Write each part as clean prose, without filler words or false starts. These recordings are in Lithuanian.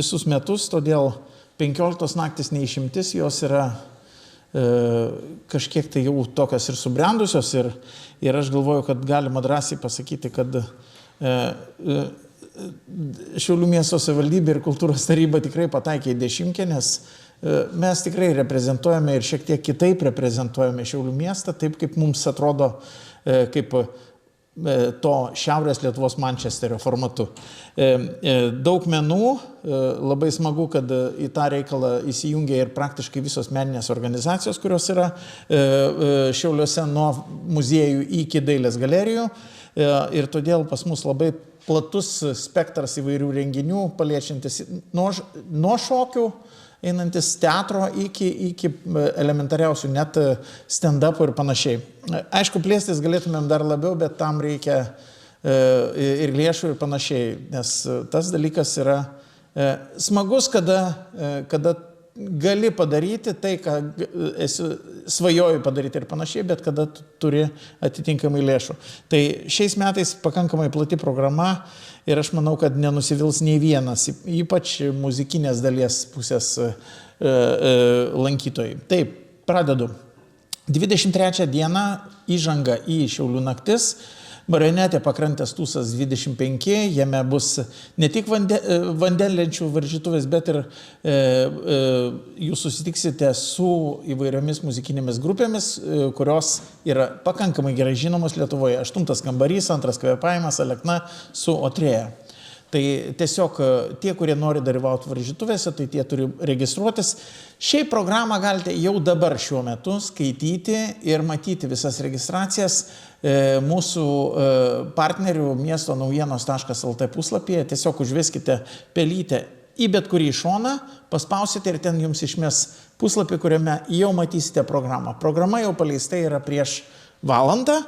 visus metus, todėl 15 naktis neišimtis, jos yra kažkiek tai jau tokios ir subrendusios ir aš galvoju, kad galima drąsiai pasakyti, kad Šiaulių miesto savivaldybė ir kultūros taryba tikrai pataikė į dešimtkę, nes mes tikrai reprezentuojame ir šiek tiek kitaip reprezentuojame Šiaulių miestą, taip kaip mums atrodo kaip to Šiaurės Lietuvos Mančesterio formatu. Daug menų, labai smagu, kad į tą reikalą įsijungia ir praktiškai visos meninės organizacijos, kurios yra Šiauliuose nuo muziejų iki dailės galerijų. Ir todėl pas mus labai platus spektras įvairių renginių, paliečiantis nuo šokių, einantis teatro iki elementariausių net stand-upų ir panašiai. Aišku, plėstis galėtumėm dar labiau, bet tam reikia ir lėšų ir panašiai, nes tas dalykas yra smagus, kada gali padaryti tai, ką esi svajoji padaryti ir panašiai, bet kada turi atitinkamai lėšų. Tai šiais metais pakankamai plati programa ir aš manau, kad nenusivils nei vienas, ypač muzikinės dalies pusės lankytojai. Taip, pradedu. 23 dieną įžanga į Šiaulių naktis. Marionetė Pakrantės tūsas 25, jame bus ne tik vandenlenčių varžytuvės, bet ir jūs susitiksite su įvairiomis muzikinėmis grupėmis, kurios yra pakankamai gerai žinomos Lietuvoje. 8 kambarys, 2 kvėpavimas, Alekna su Otrėja. Tai tiesiog tie, kurie nori dalyvauti varžytuvėse, tai tie turi registruotis. Šiai programą galite jau dabar šiuo metu skaityti ir matyti visas registracijas mūsų partnerių miesto naujienos.lt puslapyje. Tiesiog užveskite pelytę į bet kurį šoną, paspausite ir ten jums išmes puslapį, kuriame jau matysite programą. Programa jau paleista yra prieš valandą.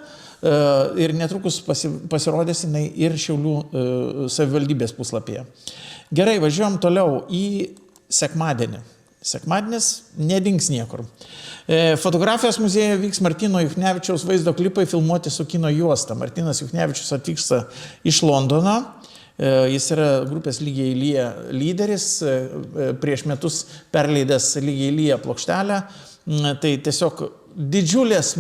Ir netrukus pasirodės jinai ir Šiaulių savivaldybės puslapyje. Gerai, važiuojam toliau į sekmadienį. Sekmadienis nedings niekur. Fotografijos muziejuje vyks Martyno Juchnevičiaus vaizdo klipai filmuoti su kino juosta. Martynas Juchnevičius atvyksta iš Londono. Jis yra grupės Lygiai lyja lyderis, prieš metus perleidęs Lygiai lyja plokštelę. Tai tiesiog didžiulis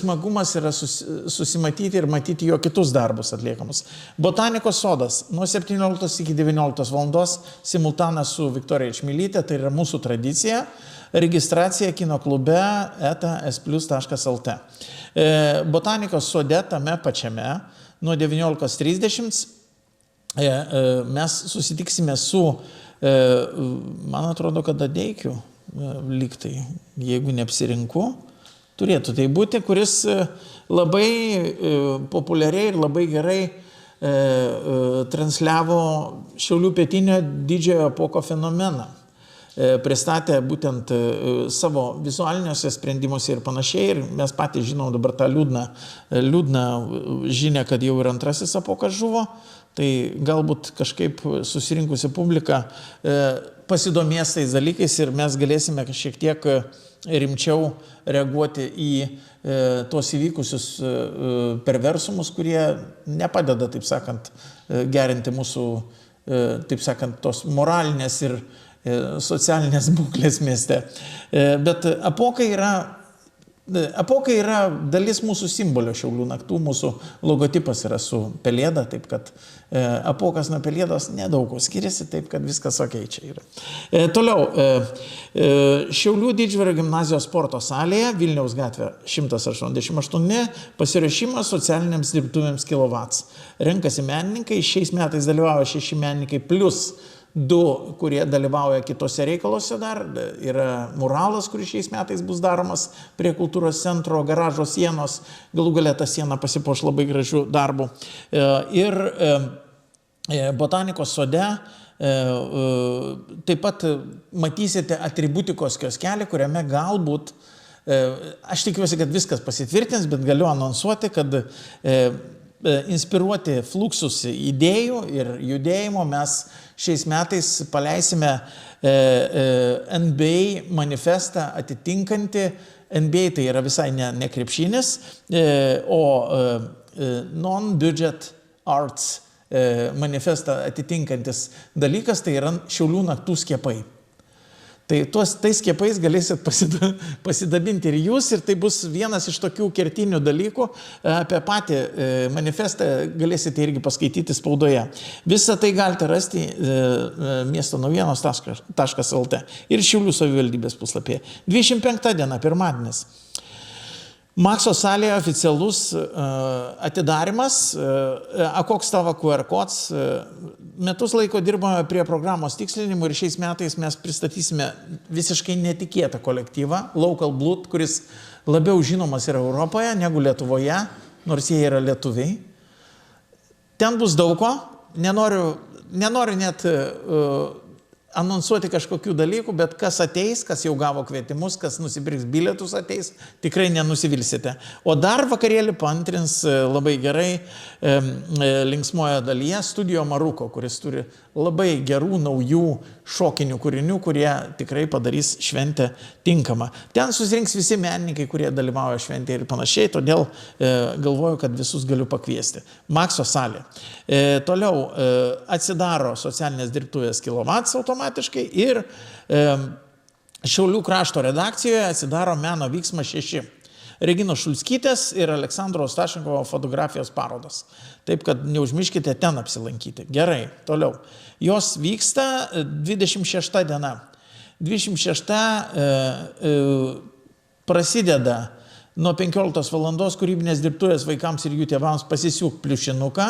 smagumas yra susimatyti ir matyti jo kitus darbus atliekamus. Botanikos sodas nuo 17 iki 19 valandos simultanas su Viktorija Čmilytė, tai yra mūsų tradicija, registracija kino klube @splus.lt. Botanikos sode tame pačiame nuo 19:30 mes susitiksime su, man atrodo, kad Adeikiu, lygtai, jeigu neapsirinku, turėtų tai būti, kuris labai populiariai ir labai gerai transliavo Šiaulių pietinio didžiojo apuoko fenomeną. Pristatė būtent savo vizualiniuose sprendimuose ir panašiai. Ir mes patys žinom dabar tą liūdną žinią, kad jau ir antrasis apuokas žuvo. Tai galbūt kažkaip susirinkusi publika pasidomės tais dalykais ir mes galėsime šiek tiek rimčiau reaguoti į tos įvykusius perversumus, kurie nepadeda, taip sakant, gerinti mūsų, taip sakant, tos moralinės ir socialinės būklės mieste. Bet apuokai yra dalis mūsų simbolio Šiaulių naktų, mūsų logotipas yra su pelėda, taip kad apuokas nuo pelėdos nedaug ko skiriasi, taip kad viskas okei čia yra. Toliau, Šiaulių Didždvario gimnazijos sporto salėje, Vilniaus gatvė 188, pasiruošimas socialiniams dirbtuvėms Kilovats. Renkasi menininkai, šiais metais dalyvauja 6 menininkai plus 2, kurie dalyvauja kitose reikaluose dar. Yra muralas, kuris šiais metais bus daromas prie kultūros centro garažo sienos. Galų gale ta siena pasipuoš labai gražių darbų. Ir botanikos sode taip pat matysite atributikos kioskelį, kuriame galbūt, aš tikiuosi, kad viskas pasitvirtins, bet galiu anonsuoti, kad inspiruoti fluxus idėjų ir judėjimo mes šiais metais paleisime NBA manifestą atitinkantį. NBA tai yra visai ne krepšinis, o non-budget arts manifestą atitinkantis dalykas, tai yra Šiaulių naktų skiepai. Tai tais skiepais galėsit pasidabinti ir jūs, ir tai bus vienas iš tokių kertinių dalykų. Apie patį manifestą galėsite irgi paskaityti spaudoje. Visą tai galite rasti miestonaujienos.lt ir Šiaulių savivaldybės puslapyje. 25 diena, pirmadienis. Makso salėje oficialus atidarimas, koks tavo QR kods. Metus laiko dirbame prie programos tikslinimų ir šiais metais mes pristatysime visiškai netikėtą kolektyvą, Local Blood, kuris labiau žinomas yra Europoje negu Lietuvoje, nors jie yra lietuviai. Ten bus daug ko, nenoriu net anonsuoti kažkokių dalykų, bet kas ateis, kas jau gavo kvietimus, kas nusipirks bilietus ateis, tikrai nenusivilsite. O dar vakarėlį paantrins labai gerai linksmoje dalyje Studio Maruko, kuris turi labai gerų, naujų šokinių kūrinių, kurie tikrai padarys šventę tinkamą. Ten susirinks visi menininkai, kurie dalyvauja šventėje ir panašiai, todėl galvoju, kad visus galiu pakviesti. Makso salė. Toliau atsidaro socialinės dirbtuvės Kilovats automatiškai ir Šiaulių krašto redakcijoje atsidaro Meno vyksmas 6. Reginos Šulskytės ir Aleksandro Ostašenkovo fotografijos parodos. Taip, kad neužmirškite ten apsilankyti. Gerai, toliau. Jos vyksta 26 diena. 26 prasideda nuo 15 valandos kūrybinės dirbtuvės vaikams ir jų tėvams pasisiūk pliušinuką.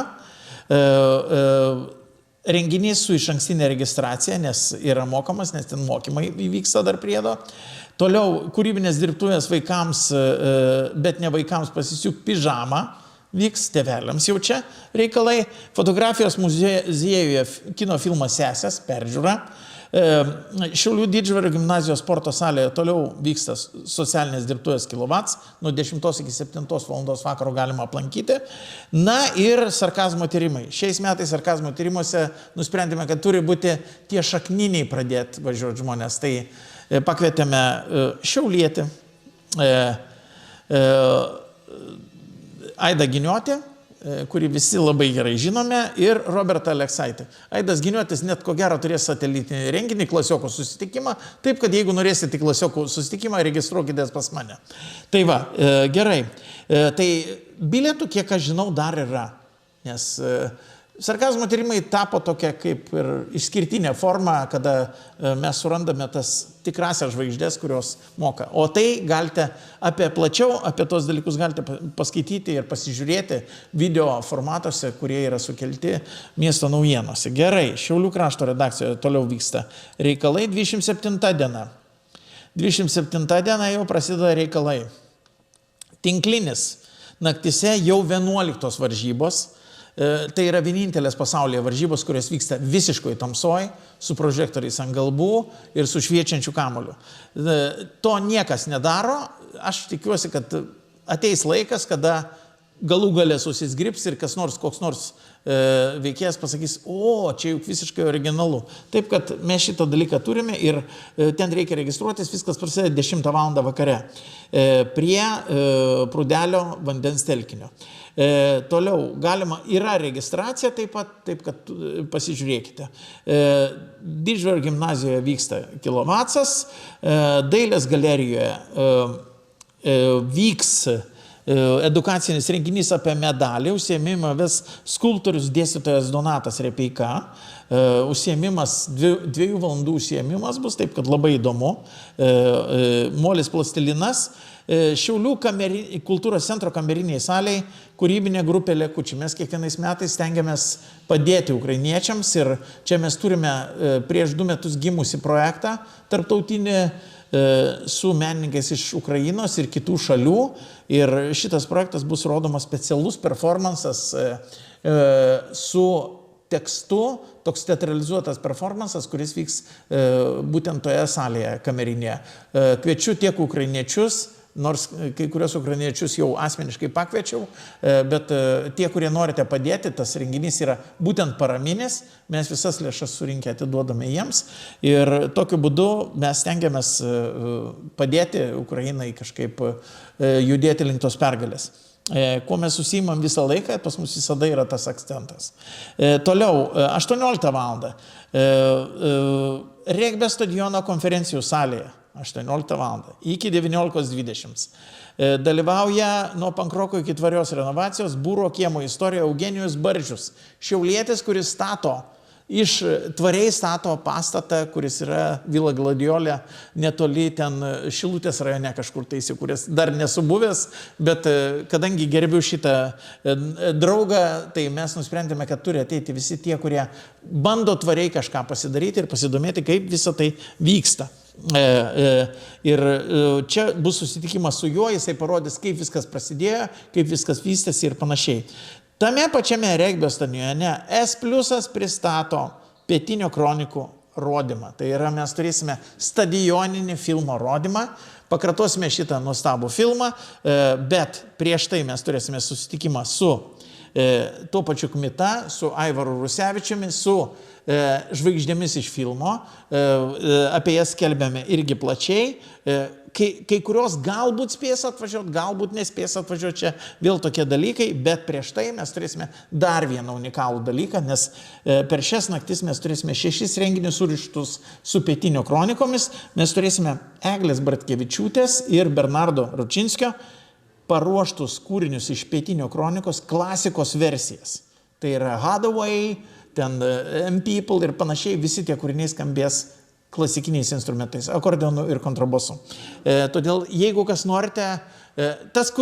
Renginys su išankstinė registracija, nes yra mokamas, nes ten mokymai vyksta dar priedo. Toliau kūrybinės dirbtuvės vaikams, bet ne vaikams pasisiūk pižamą, vyks tėveliams jau čia reikalai. Fotografijos muziejuje kino filmas Sesės, peržiūra. Šiaulių Didžvario gimnazijos sporto salėje toliau vyksta socialinės dirbtuvės Kilovats, nuo 10 iki 7 valandos vakaro galima aplankyti. Na ir sarkazmo tyrimai. Šiais metais sarkazmo tyrimuose nusprendėme, kad turi būti tie šakniniai pradėti važiuoti žmonės. Tai pakvietėme šiaulietį, Aidą Giniotį, kurį visi labai gerai žinome, ir Robertą Aleksaitį. Aidas Giniotis net ko gero turės satelitinį renginį, klasiokų susitikimą, taip kad jeigu norėsite klasiokų susitikimą, registruokitės pas mane. Tai va, gerai. Tai bilietų, kiek aš žinau, dar yra, nes sarkazmo tyrimai tapo tokia kaip ir išskirtinė forma, kada mes surandame tas tikrasias žvaigždės, kurios moka. O tai galite plačiau apie tos dalykus galite paskaityti ir pasižiūrėti video formatuose, kurie yra sukelti miesto naujienose. Gerai, Šiaulių krašto redakcijoje toliau vyksta reikalai. 27 diena. 27 diena jau prasideda reikalai. Tinklinis naktise jau 11 varžybos. Tai yra vienintelės pasaulyje varžybos, kurios vyksta visiškai tamsoj, su prožektoriais ant galvų ir su šviečiančiu kamuoliu. To niekas nedaro. Aš tikiuosi, kad ateis laikas, kada galų gale susisgribs ir koks nors veikėjas pasakys, o, čia juk visiškai originalu. Taip, kad mes šitą dalyką turime ir ten reikia registruotis, viskas prasideda 10 val. Vakare prie Prūdelio vandens telkinio. Toliau yra registracija taip pat, taip kad pasižiūrėkite. Didžvario gimnazijoje vyksta Kilovatsas, Dailės galerijoje vyks edukacinis renginys apie medalį, užsiėmimą ves skulptorius dėstytojas Donatas Repeika. Užsiėmimas, 2 valandų užsiėmimas bus, taip kad labai įdomu. Molis plastilinas. Šiaulių kultūros centro kameriniai saliai kūrybinė grupė Lekučiai. Mes kiekvienais metais stengiamės padėti ukrainiečiams ir čia mes turime prieš 2 metus gimusi projektą tarptautinį su menininkais iš Ukrainos ir kitų šalių. Ir šitas projektas bus rodomas specialus performansas su tekstu, toks teatralizuotas performansas, kuris vyks būtent toje salėje kamerinėje. Kviečiu tiek ukrainiečius, nors kai kurios ukrainiečius jau asmeniškai pakviečiau, bet tie, kurie norite padėti, tas renginys yra būtent paraminis, mes visas lėšas surinkę atiduodame jiems ir tokiu būdu mes stengiamės padėti Ukrainai kažkaip judėti link tos pergalės. kuo mes susimam visą laiką, pas mus visada yra tas akcentas. Toliau, 18 val. Regbio stadiono konferencijų salėje, 18 val. Iki 19:20. Dalyvauja nuo pankroko iki tvarios renovacijos Būro kiemo istorija Eugenijus Baržius, šiaulietis, kuris tvariai stato pastatą, kuris yra Vila Gladiolė, netoli ten Šilutės rajone kažkur tai įsikūręs. Dar nesu buvęs, bet kadangi gerbiu šitą draugą, tai mes nusprendėme, kad turi ateiti visi tie, kurie bando tvariai kažką pasidaryti ir pasidomėti, kaip visa tai vyksta. Ir čia bus susitikimas su juo, jisai parodys, kaip viskas prasidėjo, kaip viskas vystėsi ir panašiai. Tame pačiame Regbio stadione S+ pristato Pietinio kronikų rodymą. Tai yra, mes turėsime stadioninį filmo rodymą, pakartosime šitą nuostabų filmą, bet prieš tai mes turėsime susitikimą su tuo pačiu Kmita, su Aivaru Rusevičiumi, su žvaigždėmis iš filmo, apie jas skelbiame irgi plačiai. Kai kurios galbūt spės atvažiuoti, galbūt nespės atvažiuoti, čia vėl tokie dalykai, bet prieš tai mes turėsime dar vieną unikalų dalyką, nes per šias naktis mes turėsime 6 renginius surištus su Pietinio kronikomis, mes turėsime Eglės Bartkevičiūtės ir Bernardo Ručinskio paruoštus kūrinius iš Pietinio kronikos klasikos versijas. Tai yra Hathaway, ten M-People ir panašiai, visi tie kūriniai skambės klasikiniais instrumentais, akordeonu ir kontrabosu. Todėl, jeigu kas norite, tas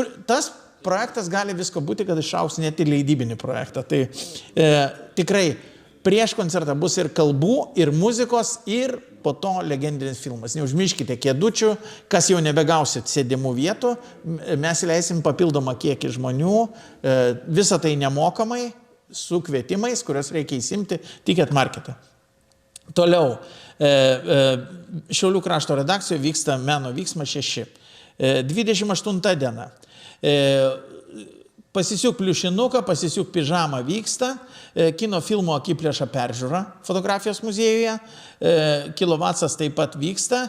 projektas gali visko būti, kad išaugs net į leidybinį projektą. Tai tikrai prieš koncertą bus ir kalbų, ir muzikos, ir po to legendinis filmas. Neužmirškite kėdučių, kas jau nebegausit sėdimų vietų, mes įleisim papildomą kiekį žmonių, visą tai nemokamai, su kvietimais, kurios reikia įsimti Ticket Market'e. Toliau, Šiaulių krašto redakcijoje vyksta Meno vyksmas 6. 28 diena. Pasisiūk pliušinuką, pasisiūk pižamą vyksta, kino filmo Akiplėša peržiūra fotografijos muziejuje, Kilovatsas taip pat vyksta,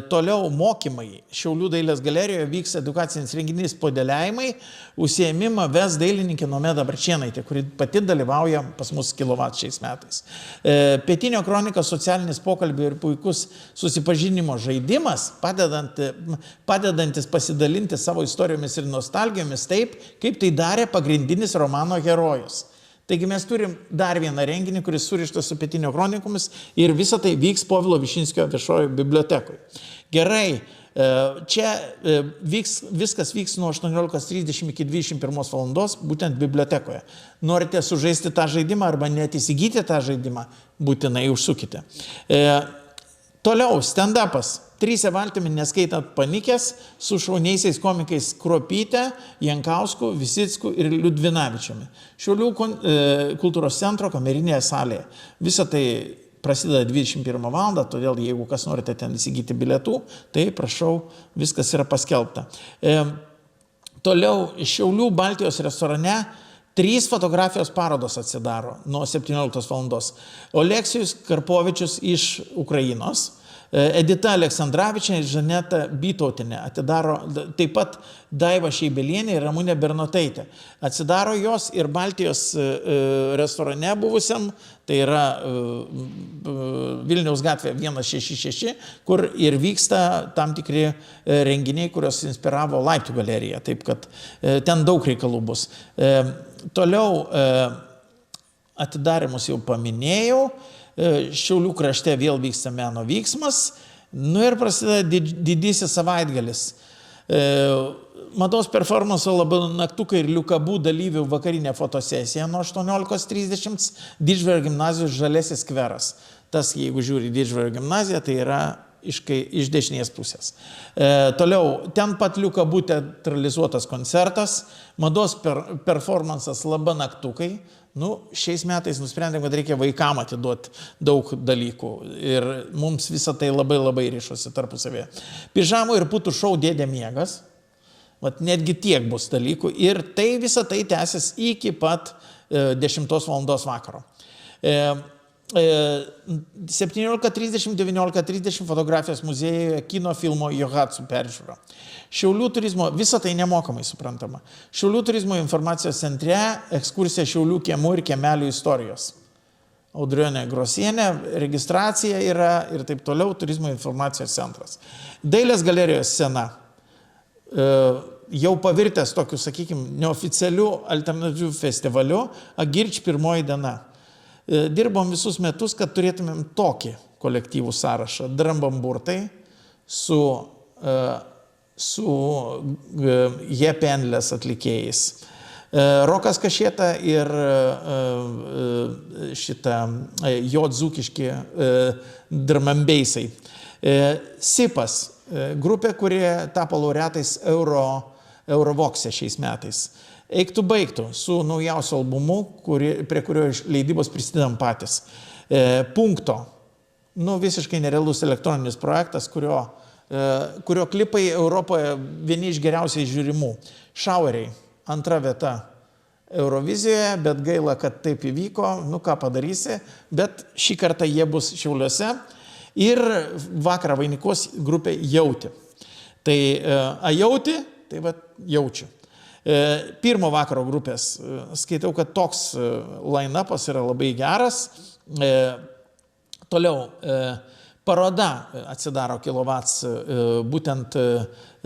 toliau mokymai. Šiaulių dailės galerijoje vyks edukacinis renginys podėliavimai, užsiėmimą ves dailininkė Nomeda Barčėnaitė, kuri pati dalyvauja pas mus Kilovats šiais metais. Pietinio kronika socialinis pokalbių ir puikus susipažinimo žaidimas, padedantis pasidalinti savo istorijomis ir nostalgijomis taip, kaip tai darė pagrindinis romano herojus. Taigi mes turim dar vieną renginį, kuris surištas su Pietinio kronikomis ir visa tai vyks Povilo Višinskio viešojo bibliotekoje. Gerai, čia viskas vyks nuo 18:30 iki 21 val. Būtent bibliotekoje. Norite sužaisti tą žaidimą arba net įsigyti tą žaidimą, būtinai užsukite. Toliau, stand-upas. 3 valtimi neskaitant Panikės su šauniaisiais komikais Kruopyte, Jankausku, Visicku ir Liudvinavičiumi. Šiaulių kultūros centro kamerinėje salėje. Visa tai prasideda 21 val. Todėl jeigu kas norite ten įsigyti bilietų, tai prašau, viskas yra paskelbta. Toliau, Šiaulių Baltijos restorane 3 fotografijos parodos atsidaro nuo 17 val. Oleksijus Karpovičius iš Ukrainos, Edita Aleksandravičienė ir Žaneta Bytautinė atidaro, taip pat Daiva Šeibelienė ir Ramunė Bernotaitė. Atsidaro jos ir Baltijos restorane buvusiam, tai yra Vilniaus gatvė 166, kur ir vyksta tam tikri renginiai, kurios inspiravo Laiptų galeriją, taip kad ten daug reikalų bus. Toliau atidarimus jau paminėjau. Šiaulių krašte vėl vyksta Meno vyksmas, ir prasideda didysis savaitgalis. Mados performanso Labanaktukai ir Liukabų dalyvių vakarinė fotosesija nuo 18:30 Didždvario gimnazijos Žalesis skveras. Tas, jeigu žiūri Didždvario gimnaziją, tai yra iš dešinės pusės. Toliau, ten pat Liukabų teatralizuotas koncertas, mados performansas Labanaktukai. Šiais metais nusprendėm, kad reikia vaikam atiduoti daug dalykų ir mums visą tai labai labai ryšosi tarpusavėje. Pižamų ir putų šou Dėdė miegas, netgi tiek bus dalykų ir tai visą tai tęsis iki pat 10 val. Vakaro. 17:30-19:30 fotografijos muziejuje kino filmo Johatsu peržiūra. Šiaulių turizmo, visą tai nemokamai suprantama. Šiaulių turizmo informacijos centre ekskursija Šiaulių kiemų ir kiemelių istorijos. Audrionė Grosienė, registracija yra ir taip toliau, turizmo informacijos centras. Dailės galerijos scena. Jau pavirtęs tokiu, sakykime, neoficialiu alternatyviu festivaliu, Agirč pirmoji diena. Dirbom visus metus, kad turėtumėm tokį kolektyvų sąrašą. Drambam burtai su Jepenlės atlikėjais. Rokas Kašėta ir jo dzūkiški dramambeisai. Sipas, grupė, kurie tapo laureatais Eurovokse šiais metais. Eiktų baigtų su naujausiu albumu, prie kurio leidybos prisidedam patys. Punkto. Visiškai nerealus elektroninis projektas, kurio klipai Europoje vieni iš geriausiai žiūrimų. Šaueriai. Antra vieta Eurovizijoje, bet gaila, kad taip įvyko. Ką padarysi. Bet šį kartą jie bus Šiauliuose. Ir vakarą vainikuos grupė Jauti. Tai Jauti, tai jaučiu. Pirmo vakaro grupės. Skaitau, kad toks line-upas yra labai geras. Toliau, paroda atsidaro Kilovats būtent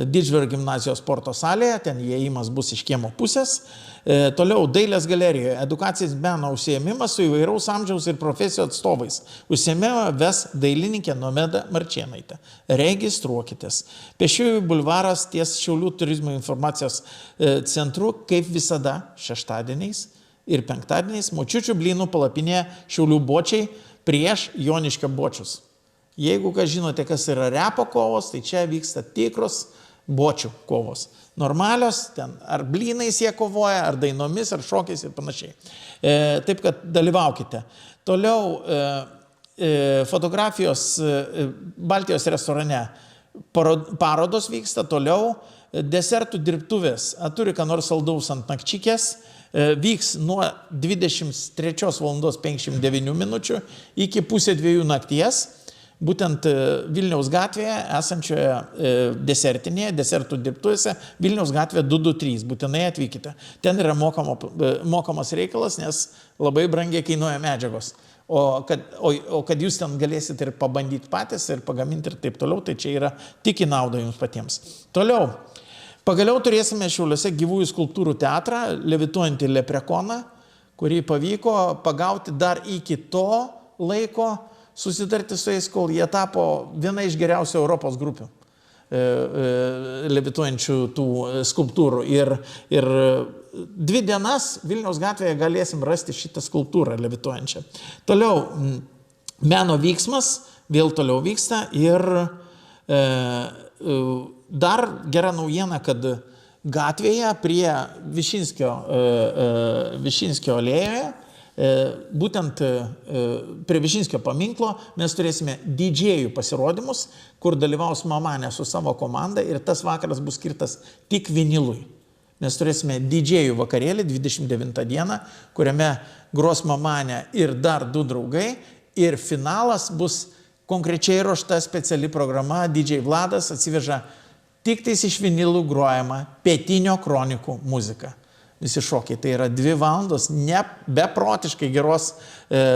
Didžvėrio gimnazijos sporto salėje, ten įėjimas bus iš kiemo pusės. Toliau, dailės galerijoje, edukacijos meno užsiėmimas su įvairaus amžiaus ir profesijų atstovais. Užsiėmimą ves dailininkė Nomeda Marčėnaitė. Registruokitės. Pėsčiųjų bulvaras ties Šiaulių turizmo informacijos centru, kaip visada, šeštadieniais ir penktadieniais, Močiučių blynų palapinėje Šiaulių bočiai prieš Joniškio bočius. Jeigu žinote, kas yra repo kovos, tai čia vyksta tikros bočių kovos. Normalios, ten ar blynais jie kovoja, ar dainomis, ar šokiais ir panašiai. Taip, kad dalyvaukite. Toliau fotografijos Baltijos restorane parodos vyksta, toliau desertų dirbtuvės. Turi ką nors saldaus ant nakčikės. Vyks nuo 23:59 iki pusė 2 nakties. Būtent Vilniaus gatvėje esančioje desertinėje, desertų dirbtuvėse, Vilniaus gatvė 223, būtinai atvykite. Ten yra mokamas reikalas, nes labai brangiai kainuoja medžiagos. O kad jūs ten galėsite ir pabandyti patys, ir pagaminti ir taip toliau, tai čia yra tik į naudą jums patiems. Toliau, pagaliau turėsime Šiauliuose gyvųjų skulptūrų teatrą, levituojantį leprekoną, kurį pavyko pagauti dar iki to laiko, susitarti su jais, kol jie tapo viena iš geriausių Europos grupių levituojančių tų skulptūrų. Ir 2 dienas Vilniaus gatvėje galėsim rasti šitą skulptūrą levituojančią. Toliau, meno vyksmas vėl toliau vyksta ir dar gera naujiena, kad gatvėje prie Višinskio alėjoje, būtent prie Višinskio paminklo mes turėsime didžėjų pasirodymus, kur dalyvaus Mamanė su savo komanda ir tas vakaras bus skirtas tik vinilui. Mes turėsime didžėjų vakarėlį 29 dieną, kuriame gros Mamanė ir dar 2 draugai ir finalas bus konkrečiai ruošta speciali programa. DJ Vladas atsiveža tik tais iš vinilų grojama Pietinio kronikų muzika. Visi šokiai. Tai yra 2 valandos beprotiškai geros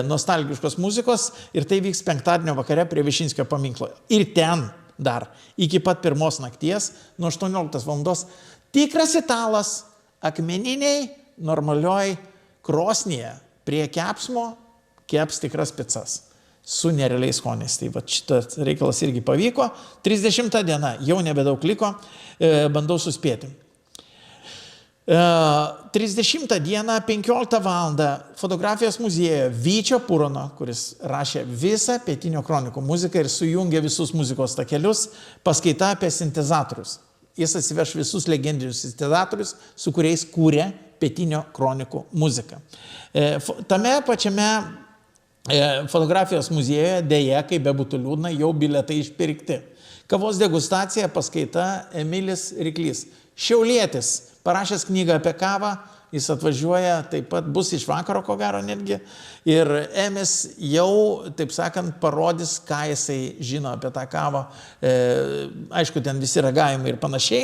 nostalgiškos muzikos ir tai vyks penktadienio vakare prie Višinskio paminklo. Ir ten dar iki pat 1 nakties nuo 18 valandos tikras italas akmeniniai normalioj krosnyje prie kepsmo keps tikras picas su nerealiais skoniais. Tai šitas reikalas irgi pavyko. 30 diena, jau nebedaug liko, bandau suspėti. 30 dieną, 15 valandą fotografijos muziejuje Vyčio Purono, kuris rašė visą Pietinio kronikų muziką ir sujungė visus muzikos takelius, paskaita apie sintezatorius. Jis atsiveš visus legendinius sintezatorius, su kuriais kūrė Pietinio kronikų muziką. Tame pačiame fotografijos muziejuje, dėja, kaip bebūtų liūdna, jau bilietai išpirkti. Kavos degustacija, paskaita Emilis Ryklys. Šiaulietis, parašęs knygą apie kavą, jis atvažiuoja, taip pat bus iš vakaro, ko gero netgi. Ir Emis jau, taip sakant, parodys, ką jisai žino apie tą kavą. Aišku, ten visi ragavimai ir panašiai.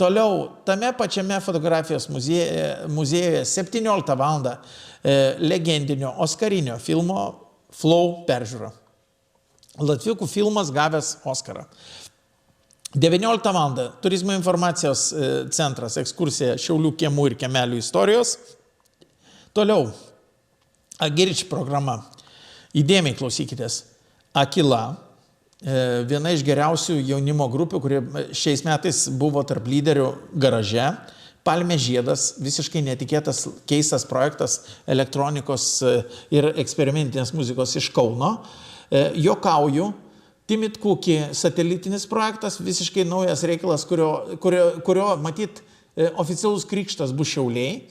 Toliau, tame pačiame fotografijos muziejuje 17 val. Legendinio Oskarinio filmo Flow peržiūra. Latviukų filmas gavęs Oskarą. 19 val. Turizmo informacijos centras, ekskursija Šiaulių kiemų ir kiemelių istorijos. Toliau, Agirič programa. Įdėmiai klausykitės. Akila, viena iš geriausių jaunimo grupių, kurie šiais metais buvo tarp lyderių Garaže. Palmės žiedas, visiškai netikėtas, keistas projektas elektronikos ir eksperimentinės muzikos iš Kauno. Jokauju, Timid Cookie satelitinis projektas, visiškai naujas reikalas, kurio matyt, oficialus krikštas bus Šiauliai.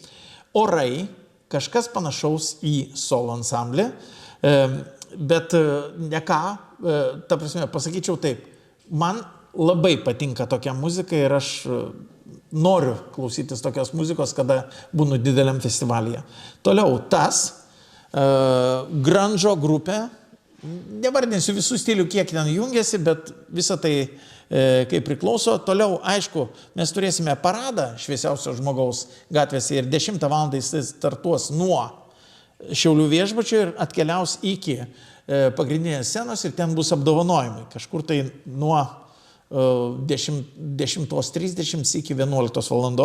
Orai, kažkas panašaus į solo ansamblį, bet ne ką, ta prasme, pasakyčiau taip, man labai patinka tokia muzika ir aš noriu klausytis tokios muzikos, kada būnu dideliam festivalyje. Toliau, grunge grupė, nevardinsiu visų stilių, kiek ten jungiasi, bet visą tai kaip priklauso. Toliau, aišku, mes turėsime paradą Šviesiausio žmogaus gatvėse ir 10 val. Jis startuos nuo Šiaulių viešbučio ir atkeliaus iki pagrindinės scenos ir ten bus apdovanojimai. Kažkur tai nuo 10:30 iki 11 val.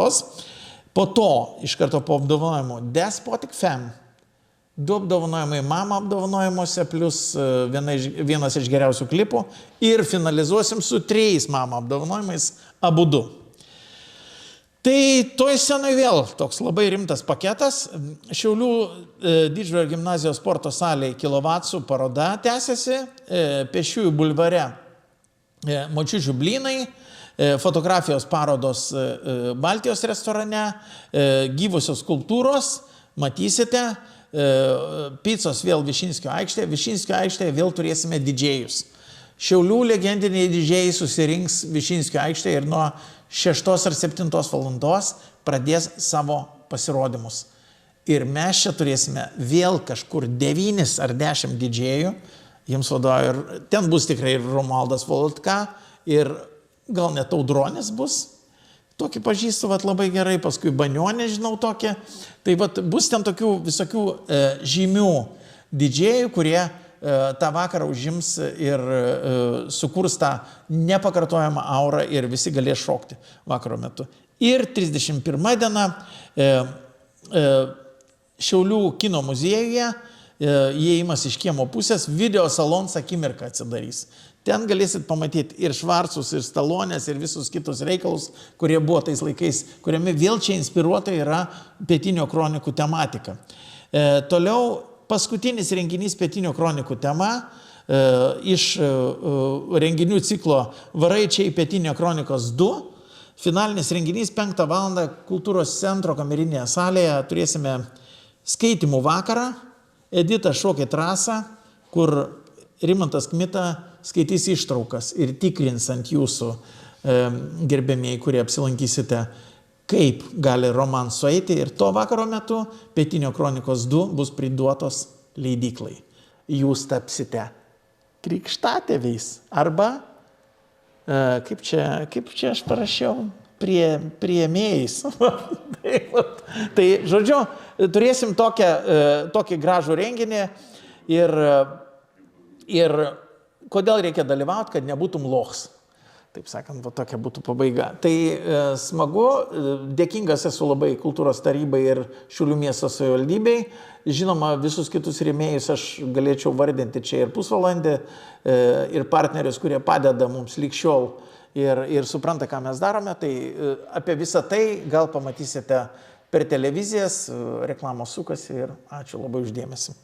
Po to, iš karto po apdovanojimo, Despotic Femme, 2 apdovanojimai Mama apdovanojimuose, plus vienas iš geriausių klipų ir finalizuosim su 3 Mama apdovanojimais, abu 2. Tai toj scenai vėl toks labai rimtas paketas. Šiaulių Didžiojo gimnazijos sporto salėje Kilovatsų paroda tęsiasi, Pėsčiųjų bulvare Močiučių blynai, fotografijos parodos Baltijos restorane, gyvosios skulptūros, matysite, picos vėl Višinskio aikštėje. Višinskio aikštėje vėl turėsime didžėjus. Šiaulių legendiniai didžėjai susirinks Višinskio aikštėje ir nuo 6 ar 7 val. Pradės savo pasirodymus. Ir mes čia turėsime vėl kažkur 9 ar 10 didžėjų. Jiems vadovauja ir ten bus tikrai ir Romualdas Volotka ir gal net Audronis bus. Tokį pažįstu labai gerai, paskui Banionė žinau tokią. Tai bus ten tokių visokių žymių didžėjų, kurie tą vakarą užims ir sukurs tą nepakartojamą aurą ir visi galės šokti vakaro metu. Ir 31 diena Šiaulių kino muziejuje įėjimas iš kiemo pusės, video salons akimirką atsidarys. Ten galėsit pamatyti ir Švarcus, ir Stalonės, ir visus kitus reikalus, kurie buvo tais laikais, kuriame vėl čia inspiruota yra Pietinio kronikų tematika. Toliau paskutinis renginys Pietinio kronikų tema iš renginių ciklo Varai čia į Pietinio kronikos 2. Finalinis renginys 5 val. Kultūros centro kamerinėje salėje turėsime skaitymų vakarą. Edita šokė trasą, kur Rimantas Kmita skaitys ištraukas ir tikrins ant jūsų gerbėmiai, kurie apsilankysite, kaip gali roman sueiti. Ir to vakaro metu Pietinio kronikos 2 bus priduotos leidyklai. Jūs tapsite krikštatėviais arba, kaip čia aš parašiau, priėmėjais. Tai, žodžiu, turėsim tokį gražų renginį ir kodėl reikia dalyvauti, kad nebūtum lochs. Taip sakant, tokia būtų pabaiga. Tai smagu, dėkingas esu labai kultūros tarybai ir Šiaulių miesto savivaldybei. Žinoma, visus kitus rėmėjus aš galėčiau vardinti čia ir pusvalandį, ir partnerius, kurie padeda mums lyg šiol ir supranta, ką mes darome. Tai apie visą tai gal pamatysite per televizijas, reklamos sukasi ir ačiū labai uždėmesi.